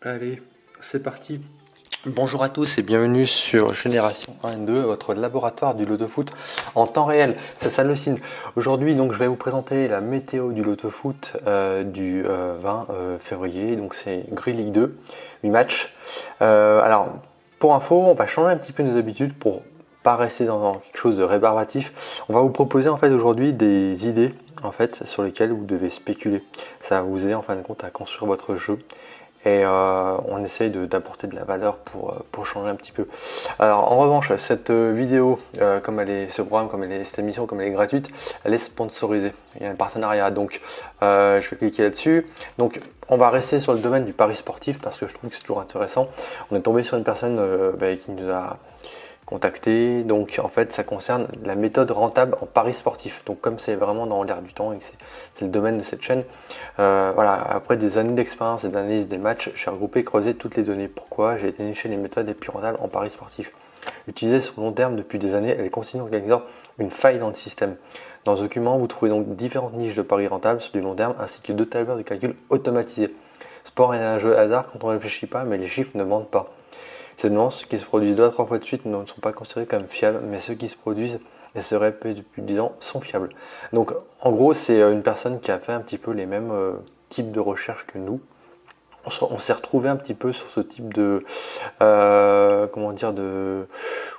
Allez, c'est parti. Bonjour à tous et bienvenue sur Génération 1 et 2, votre laboratoire du loto-foot en temps réel. C'est Salocine. Aujourd'hui, donc, je vais vous présenter la météo du loto-foot du 20 février. Donc, c'est Grille Ligue 2, 8 matchs. Alors, pour info, on va changer un petit peu nos habitudes pour pas rester dans quelque chose de rébarbatif. On va vous proposer en fait aujourd'hui des idées en fait sur lesquelles vous devez spéculer. Ça va vous aider en fin de compte à construire votre jeu. Et on essaye d'apporter de la valeur pour changer un petit peu. Alors en revanche, cette vidéo, comme elle est, ce programme, comme elle est, cette émission, comme elle est gratuite, elle est sponsorisée. Il y a un partenariat, donc je vais cliquer là-dessus. Donc on va rester sur le domaine du pari sportif parce que je trouve que c'est toujours intéressant. On est tombé sur une personne qui nous a contacté. Donc en fait ça concerne la méthode rentable en paris sportif. Donc comme c'est vraiment dans l'air du temps et que c'est le domaine de cette chaîne, voilà, après des années d'expérience et d'analyse des matchs, j'ai regroupé et creusé toutes les données. Pourquoi j'ai été nicher les méthodes les plus rentables en paris sportif. Utilisée sur le long terme depuis des années, elle est constituée en quelque sorte une faille dans le système. Dans ce document, vous trouvez donc différentes niches de paris rentables sur du long terme ainsi que deux tableurs de calcul automatisés. Sport est un jeu hasard quand on ne réfléchit pas, mais les chiffres ne mentent pas. Ces nuances qui se produisent 2 à 3 fois de suite ne sont pas considérés comme fiables, mais ceux qui se produisent et se répètent depuis 10 ans sont fiables. Donc en gros, c'est une personne qui a fait un petit peu les mêmes types de recherches que nous. On s'est retrouvé un petit peu sur ce type de comment dire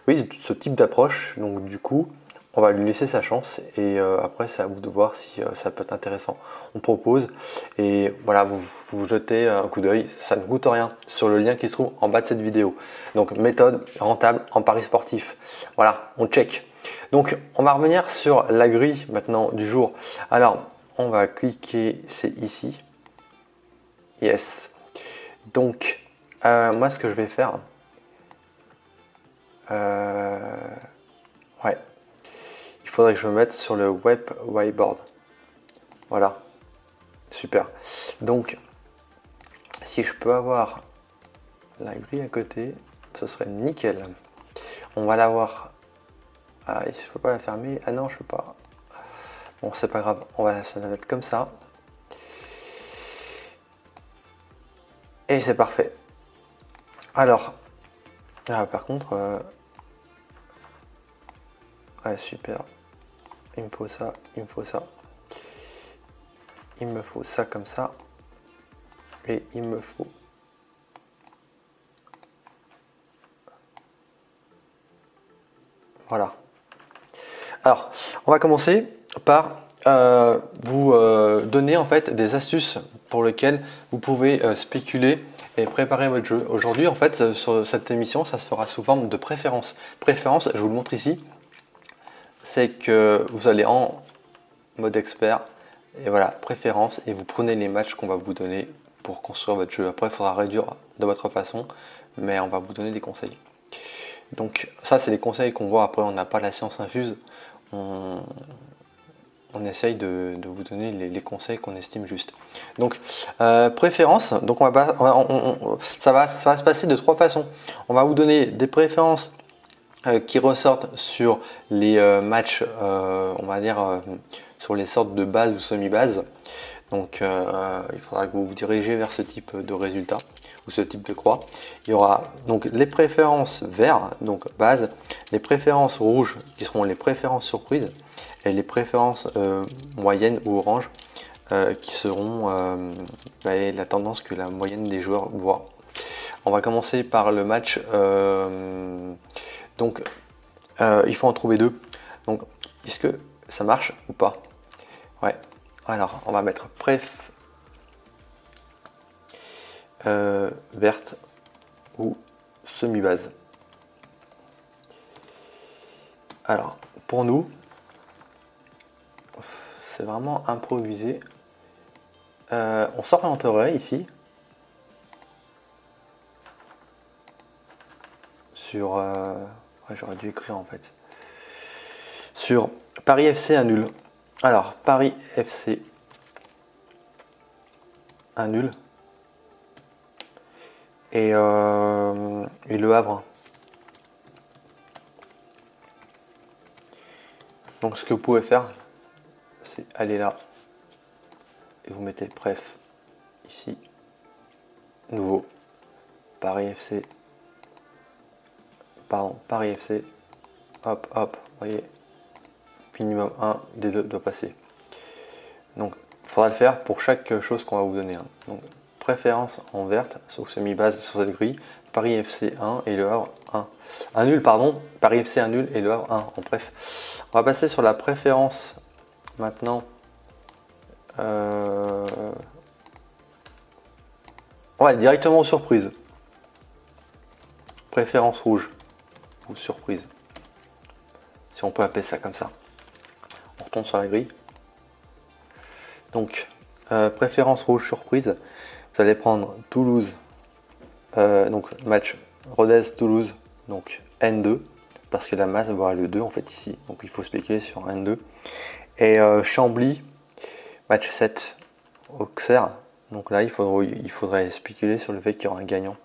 oui, ce type d'approche. Donc du coup, on va lui laisser sa chance et après c'est à vous de voir si ça peut être intéressant. On propose et voilà, vous jetez un coup d'œil, ça ne coûte rien sur le lien qui se trouve en bas de cette vidéo. Donc méthode rentable en paris sportif. Voilà, on check. Donc on va revenir sur la grille maintenant du jour. Alors on va cliquer, c'est ici. Yes. Donc moi ce que je vais faire, ouais. Il faudrait que je me mette sur le web whiteboard. Voilà, super. Donc, si je peux avoir la grille à côté, ce serait nickel. On va l'avoir. Ah, je peux pas la fermer. Ah non, je peux pas. Bon, c'est pas grave. Ça va mettre comme ça. Et c'est parfait. Alors, par contre, ouais, super. Il me faut ça, il me faut ça. Il me faut ça comme ça. Et il me faut voilà. Alors, on va commencer par vous donner en fait des astuces pour lesquelles vous pouvez spéculer et préparer votre jeu. Aujourd'hui, en fait, sur cette émission, ça se fera sous forme de préférence. Préférence, je vous le montre ici, c'est que vous allez en mode expert et voilà, préférence, et vous prenez les matchs qu'on va vous donner pour construire votre jeu. Après, il faudra réduire de votre façon, mais on va vous donner des conseils. Donc ça, c'est les conseils qu'on voit. Après, on n'a pas la science infuse. On essaye de vous donner les conseils qu'on estime justes. Donc préférences, donc ça va se passer de 3 façons. On va vous donner des préférences qui ressortent sur les matchs, on va dire sur les sortes de base ou semi-base. Donc il faudra que vous vous dirigez vers ce type de résultat ou ce type de croix. Il y aura donc les préférences vert, donc base, les préférences rouges qui seront les préférences surprises, et les préférences moyennes ou orange qui seront la tendance que la moyenne des joueurs voit. On va commencer par le match. Donc il faut en trouver 2. Donc est-ce que ça marche ou pas? Ouais. Alors on va mettre préf verte ou semi-base. Alors pour nous, c'est vraiment improvisé. On s'orienterait ici sur j'aurais dû écrire en fait sur Paris FC un nul. Alors Paris FC un nul et Le Havre. Donc ce que vous pouvez faire, c'est aller là et vous mettez préf ici, nouveau, Paris FC, pardon, Paris FC, hop, hop, vous voyez, minimum 1 des deux doit passer. Donc, il faudra le faire pour chaque chose qu'on va vous donner. Hein. Donc, préférence en verte, sauf semi-base sur cette grille, Paris FC 1 et Le Havre 1. Un nul, pardon, Paris FC 1 nul et Le Havre 1 en bref. On va passer sur la préférence maintenant. Ouais, directement aux surprises. Préférence rouge ou surprise. Si on peut appeler ça comme ça. On retombe sur la grille. Donc, préférence rouge surprise. Vous allez prendre Toulouse. Donc, match Rodez-Toulouse. Donc, N2. Parce que la masse va avoir le 2 en fait ici. Donc, il faut spéculer sur N2. Et Chambly. Match 7. Auxerre. Donc là, il faudrait spéculer sur le fait qu'il y aura un gagnant.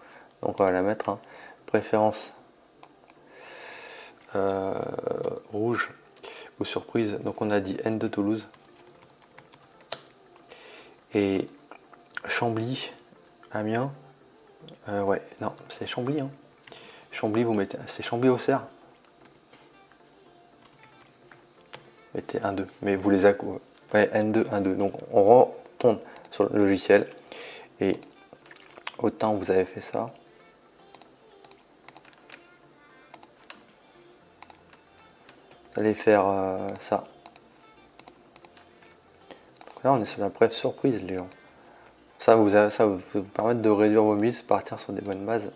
Donc on va la mettre. Hein. Préférence rouge ou surprise. Donc on a dit N2 Toulouse. Et Chambly, Amiens. Ouais, non, c'est Chambly. Hein. Chambly, vous mettez. C'est Chambly-Auxerre. Mettez 1-2. Mais vous les accouez. Ouais, N2, 1-2. Donc on retourne sur le logiciel. Et autant vous avez fait ça. Vous allez faire ça. Donc là, on est sur la preuve surprise, les gens. Ça va vous permettre de réduire vos mises, partir sur des bonnes bases.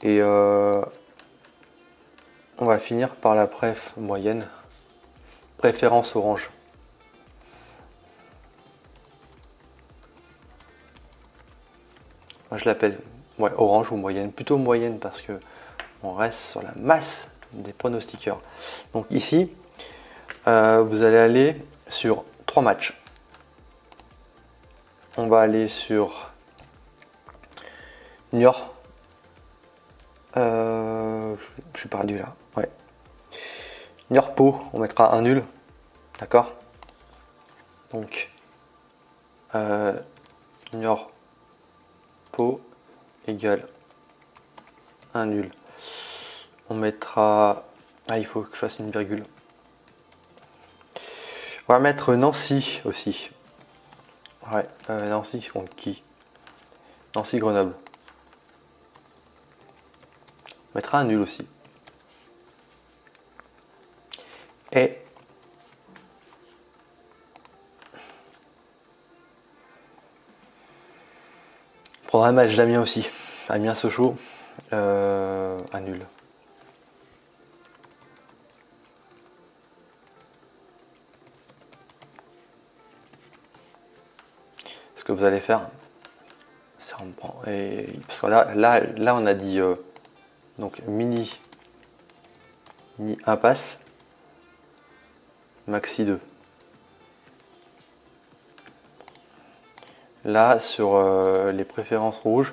Et on va finir par la préf moyenne. Préférence orange. Moi, je l'appelle orange ou moyenne. Plutôt moyenne parce que on reste sur la masse des pronostiqueurs. Donc ici, vous allez aller sur 3 matchs. On va aller sur Niort. Je suis perdu là. Ouais. Niort-Pau, on mettra un nul. D'accord. Donc Niort-Pau égale un nul. On mettra. Ah, il faut que je fasse une virgule. On va mettre Nancy aussi. Ouais, Nancy contre qui? Nancy-Grenoble. On mettra un nul aussi. Et on prendra un match d'Amiens aussi. Amiens-Sochaux. Un nul. Ce que vous allez faire, c'est on prend. Parce que là on a dit donc mini impasse, maxi 2. Là sur les préférences rouges,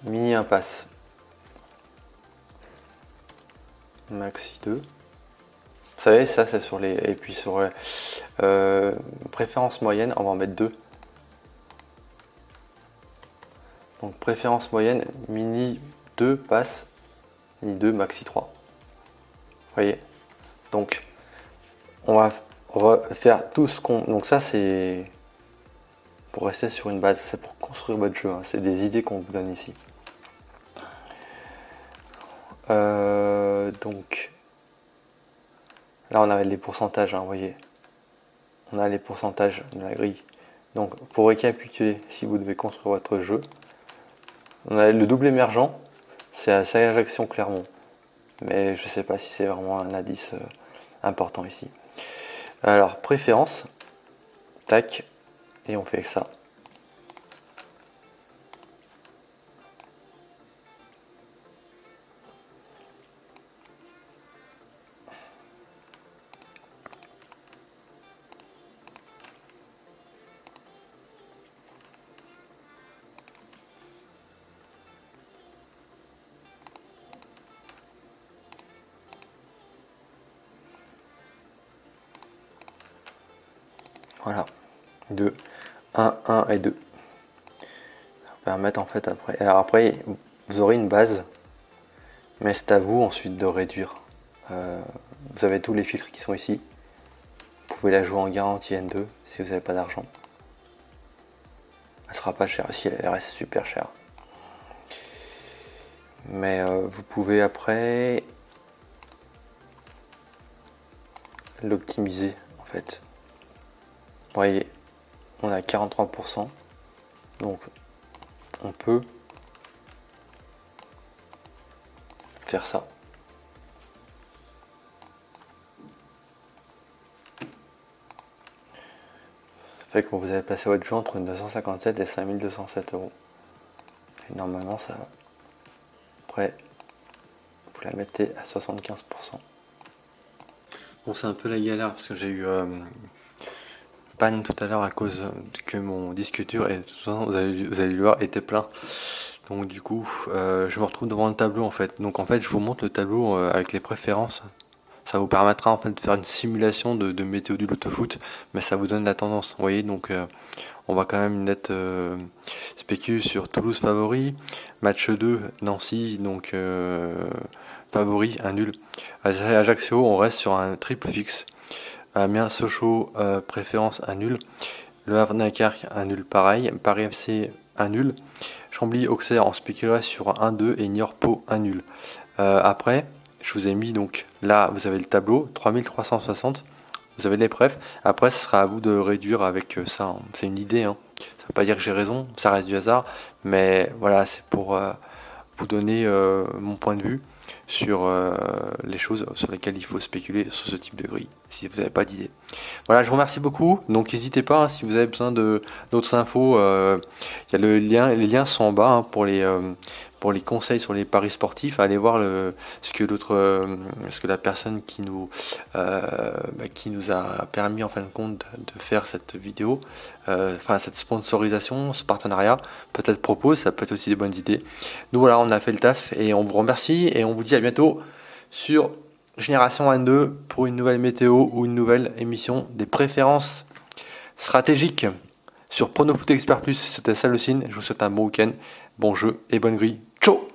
mini impasse, maxi 2. Vous savez, ça c'est sur les. Et puis sur préférence moyenne, on va en mettre 2. Donc préférence moyenne, mini 2 passe, mini 2, maxi 3. Vous voyez. Donc on va refaire tout ce qu'on. Donc ça c'est pour rester sur une base, c'est pour construire votre jeu. Hein. C'est des idées qu'on vous donne ici. Donc là on a les pourcentages, hein, vous voyez. On a les pourcentages de la grille. Donc pour récapituler, si vous devez construire votre jeu, on a le double émergent, c'est Ajaccio Clermont. Mais je ne sais pas si c'est vraiment un indice important ici. Alors préférence, tac, et on fait ça. Voilà, 2, 1, 1 et 2. permettre en fait après. Alors après, vous aurez une base, mais c'est à vous ensuite de réduire. Vous avez tous les filtres qui sont ici. Vous pouvez la jouer en garantie N2 si vous n'avez pas d'argent. Elle sera pas chère, si elle reste super chère. Mais vous pouvez après l'optimiser en fait. Vous voyez, on a 43%, donc on peut faire ça. Fait que vous avez passé votre jeu entre 957 et 5207 euros. Et normalement ça va. Après, vous la mettez à 75%. Bon, c'est un peu la galère parce que j'ai eu panne tout à l'heure à cause que mon disque dur, et de toute façon vous allez le voir, était plein. Donc du coup, je me retrouve devant le tableau en fait. Donc en fait, je vous montre le tableau avec les préférences. Ça vous permettra en fait de faire une simulation de météo du loto-foot, mais ça vous donne la tendance. Vous voyez, donc on va quand même être spécule sur Toulouse favori, match 2 Nancy, donc favori, un nul. Ajaccio, on reste sur un triple fixe. Amiens, Sochaux, préférence, un nul. Le Havre, Dunkerque, un nul pareil. Paris FC, un nul. Chambly, Auxerre, on spéculerait sur un 1-2 et Niort, Pau, un nul. Après, je vous ai mis donc là, vous avez le tableau, 3360. Vous avez les prefs. Après, ce sera à vous de réduire avec ça, hein. C'est une idée, hein. Ça veut pas dire que j'ai raison, ça reste du hasard. Mais voilà, c'est pour vous donner mon point de vue sur les choses sur lesquelles il faut spéculer sur ce type de grille, si vous n'avez pas d'idée. Voilà, je vous remercie beaucoup. Donc n'hésitez pas, hein, si vous avez besoin d'autres infos, il y a le lien, les liens sont en bas, hein, pour les conseils sur les paris sportifs. Allez voir ce que la personne qui nous a permis en fin de compte de faire cette vidéo, cette sponsorisation, ce partenariat, peut-être propose, ça peut être aussi des bonnes idées. Nous voilà, on a fait le taf et on vous remercie et on vous dit à bientôt sur Génération N2 pour une nouvelle météo ou une nouvelle émission des préférences stratégiques sur Prono Foot Expert Plus. C'était Salocine, je vous souhaite un bon week-end, bon jeu et bonne grille. Ciao!